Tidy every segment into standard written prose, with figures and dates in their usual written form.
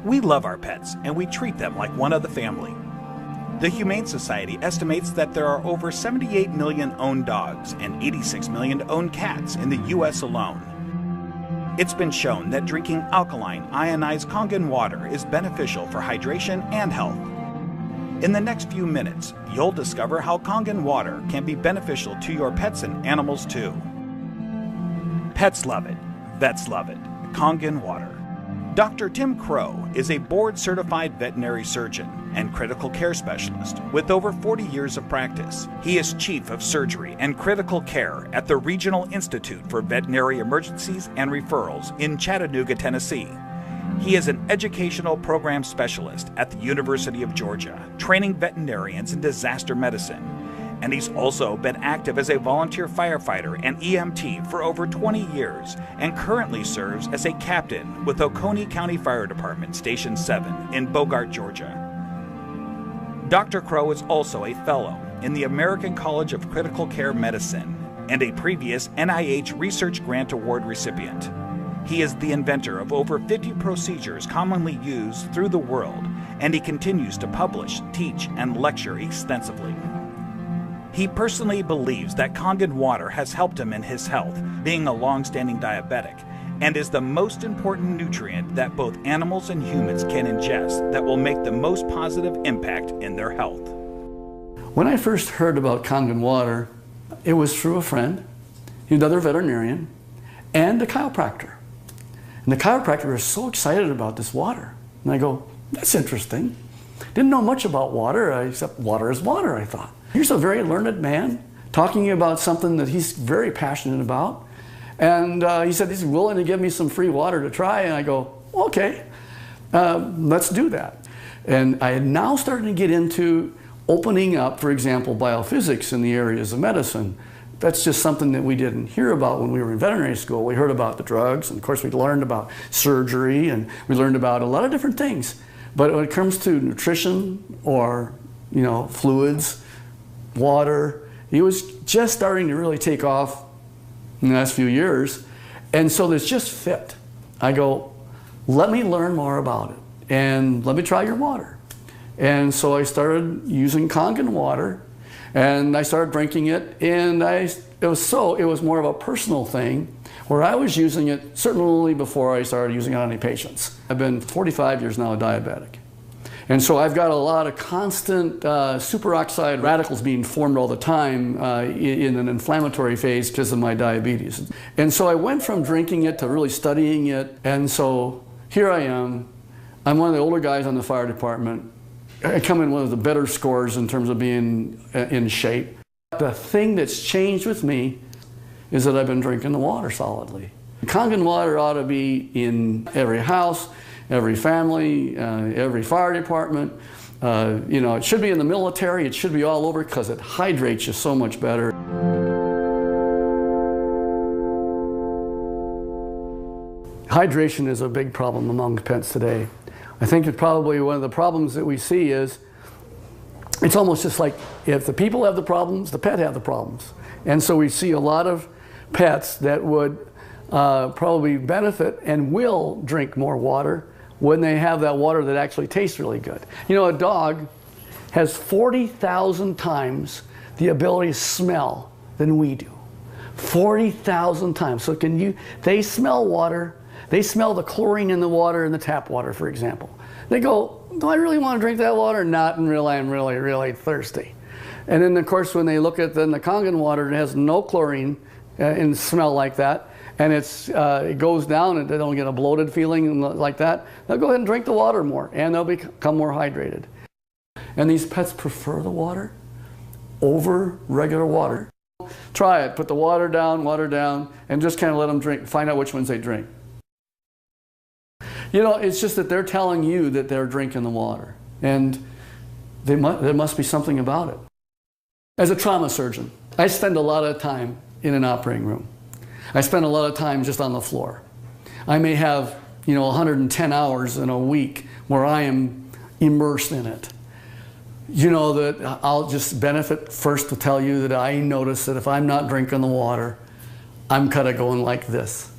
We love our pets, and we treat them like one of the family. The Humane Society estimates that there are over 78 million owned dogs and 86 million owned cats in the U.S. alone. It's been shown that drinking alkaline, ionized Kangen water is beneficial for hydration and health. In the next few minutes, you'll discover how Kangen water can be beneficial to your pets and animals too. Pets love it. Vets love it. Kangen water. Dr. Tim Crow is a board-certified veterinary surgeon and critical care specialist with over 40 years of practice. He is Chief of Surgery and Critical Care at the Regional Institute for Veterinary Emergencies and Referrals in Chattanooga, Tennessee. He is an educational program specialist at the University of Georgia, training veterinarians in disaster medicine. And he's also been active as a volunteer firefighter and EMT for over 20 years and currently serves as a captain with Oconee County Fire Department Station 7 in Bogart, Georgia. Dr. Crow is also a fellow in the American College of Critical Care Medicine and a previous NIH Research Grant Award recipient. He is the inventor of over 50 procedures commonly used through the world, and he continues to publish, teach, and lecture extensively. He personally believes that Kangen water has helped him in his health, being a long-standing diabetic, and is the most important nutrient that both animals and humans can ingest that will make the most positive impact in their health. When I first heard about Kangen water, it was through a friend, another veterinarian, and a chiropractor. And the chiropractor was so excited about this water. And I go, that's interesting. Didn't know much about water, except water is water, I thought. Here's a very learned man talking about something that he's very passionate about. And he said he's willing to give me some free water to try. And I go, okay, let's do that. And I had now started to get into opening up, for example, biophysics in the areas of medicine. That's just something that we didn't hear about when we were in veterinary school. We heard about the drugs, and of course we learned about surgery, and we learned about a lot of different things. But when it comes to nutrition or, fluids, water, it was just starting to really take off in the last few years. And so this just fit. I go, let me learn more about it, and let me try your water. And so I started using Kangen water, and I started drinking it, and it was more of a personal thing where I was using it certainly before I started using it on any patients. I've been 45 years now a diabetic. And so I've got a lot of constant superoxide radicals being formed all the time in an inflammatory phase because of my diabetes. And so I went from drinking it to really studying it. And so here I am. I'm one of the older guys on the fire department. I come in one of the better scores in terms of being in shape. The thing that's changed with me is that I've been drinking the water solidly. Kangen water ought to be in every house, every family, every fire department. It should be in the military. It should be all over because it hydrates you so much better. Hydration is a big problem among pets today. I think it's probably one of the problems that we see is it's almost just like if the people have the problems, the pet have the problems. And so we see a lot of pets that would probably benefit and will drink more water when they have that water that actually tastes really good. A dog has 40,000 times the ability to smell than we do. 40,000 times. So they smell water. They smell the chlorine in the water in the tap water, for example. They go, do I really want to drink that water? Not until I'm really, really thirsty. And then, of course, when they look at the Kangen water, it has no chlorine and smell like that, and it goes down and they don't get a bloated feeling like that, they'll go ahead and drink the water more, and they'll become more hydrated. And these pets prefer the water over regular water. Try it. Put the water down, and just kind of let them drink. Find out which ones they drink. It's just that they're telling you that they're drinking the water, and there must be something about it. As a trauma surgeon, I spend a lot of time in an operating room. I spend a lot of time just on the floor. I may have, 110 hours in a week where I am immersed in it. That I'll just benefit first to tell you that I notice that if I'm not drinking the water, I'm kind of going like this.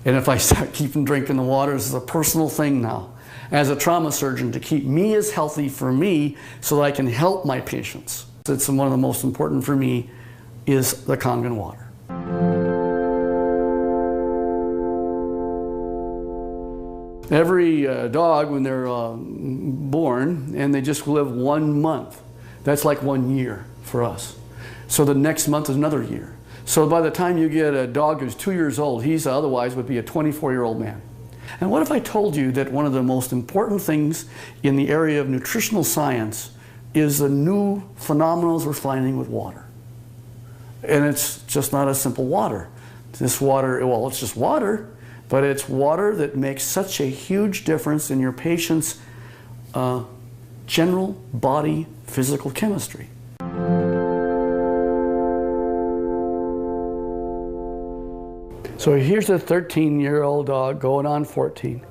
And if I start keeping drinking the water, this is a personal thing now. as a trauma surgeon to keep me as healthy for me so that I can help my patients. It's one of the most important for me is the Kangen water. Every dog, when they're born and they just live 1 month, that's like 1 year for us. So the next month is another year. So by the time you get a dog who's 2 years old, he's otherwise would be a 24-year-old man. And what if I told you that one of the most important things in the area of nutritional science is the new phenomena we're finding with water? And it's just not a simple water. This water, well, it's just water, but it's water that makes such a huge difference in your patient's general body physical chemistry. So here's a 13-year-old dog going on 14.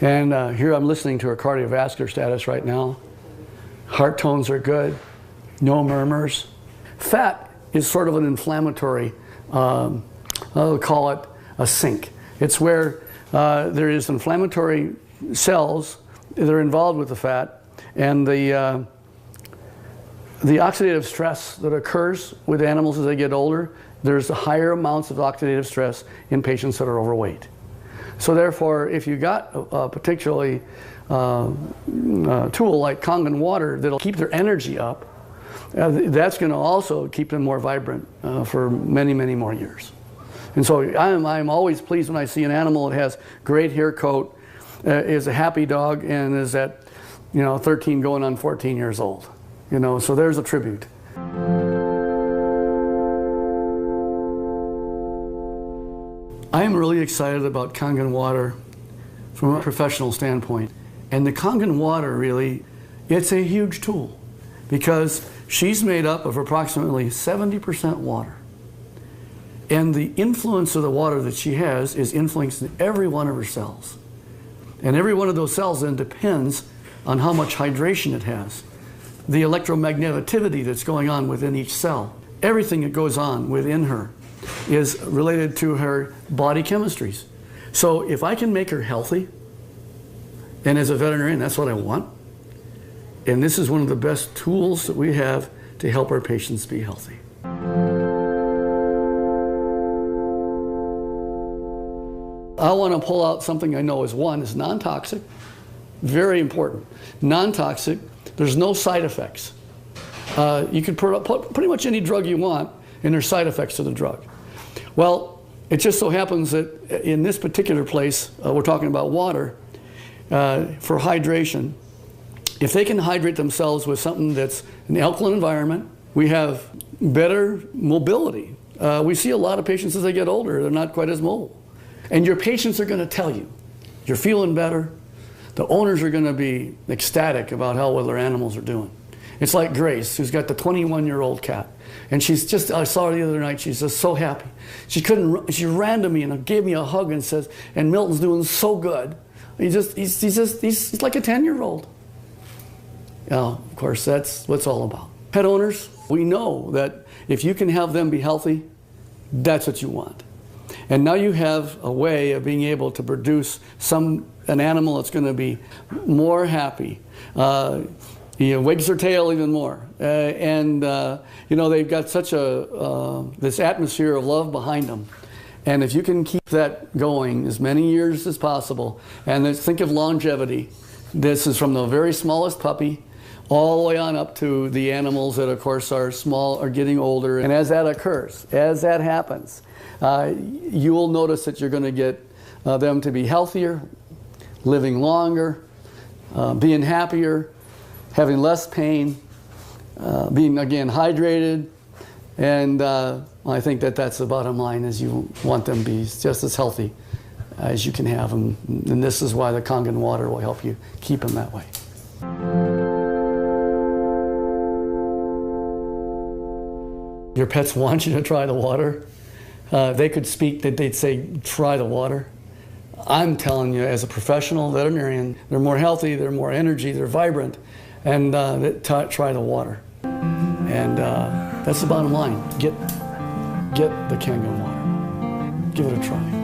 And here I'm listening to her cardiovascular status right now. Heart tones are good, no murmurs. Fat is sort of an inflammatory, I'll call it a sink. It's where there is inflammatory cells that are involved with the fat, and the oxidative stress that occurs with animals as they get older, there's higher amounts of oxidative stress in patients that are overweight. So therefore, if you got a particularly tool like Kangen water that'll keep their energy up, that's going to also keep them more vibrant for many, many more years. And so I'm always pleased when I see an animal that has great hair coat, is a happy dog, and is at 13 going on 14 years old. So there's a tribute. I'm really excited about Kangen water from a professional standpoint. And the Kangen water really, it's a huge tool because she's made up of approximately 70% water. And the influence of the water that she has is influencing every one of her cells. And every one of those cells then depends on how much hydration it has. The electromagneticity that's going on within each cell. Everything that goes on within her is related to her body chemistries. So if I can make her healthy, and as a veterinarian, that's what I want, and this is one of the best tools that we have to help our patients be healthy. I want to pull out something I know is non-toxic, very important. Non-toxic, there's no side effects. You can put pretty much any drug you want, and there's side effects to the drug. Well, it just so happens that in this particular place, we're talking about water, for hydration. If they can hydrate themselves with something that's an alkaline environment, we have better mobility. We see a lot of patients as they get older, they're not quite as mobile. And your patients are going to tell you, you're feeling better. The owners are going to be ecstatic about how well their animals are doing. It's like Grace, who's got the 21-year-old cat. And she's just, I saw her the other night, she's just so happy. She ran to me and gave me a hug and says, and Milton's doing so good. He's like a 10-year-old. Of course, that's what it's all about. Pet owners, we know that if you can have them be healthy, that's what you want. And now you have a way of being able to produce an animal that's going to be more happy. Wags their tail even more. They've got such this atmosphere of love behind them. And if you can keep that going as many years as possible, and think of longevity, this is from the very smallest puppy all the way on up to the animals that, of course, are small, are getting older. And as that occurs, as that happens, you will notice that you're going to get them to be healthier, living longer, being happier, having less pain, being, again, hydrated. And I think that that's the bottom line, is you want them to be just as healthy as you can have them. And this is why the Kangen water will help you keep them that way. Your pets want you to try the water. They could speak, they'd say, try the water. I'm telling you, as a professional veterinarian, they're more healthy, they're more energy, they're vibrant, and try the water. And that's the bottom line. Get the Kangen water. Give it a try.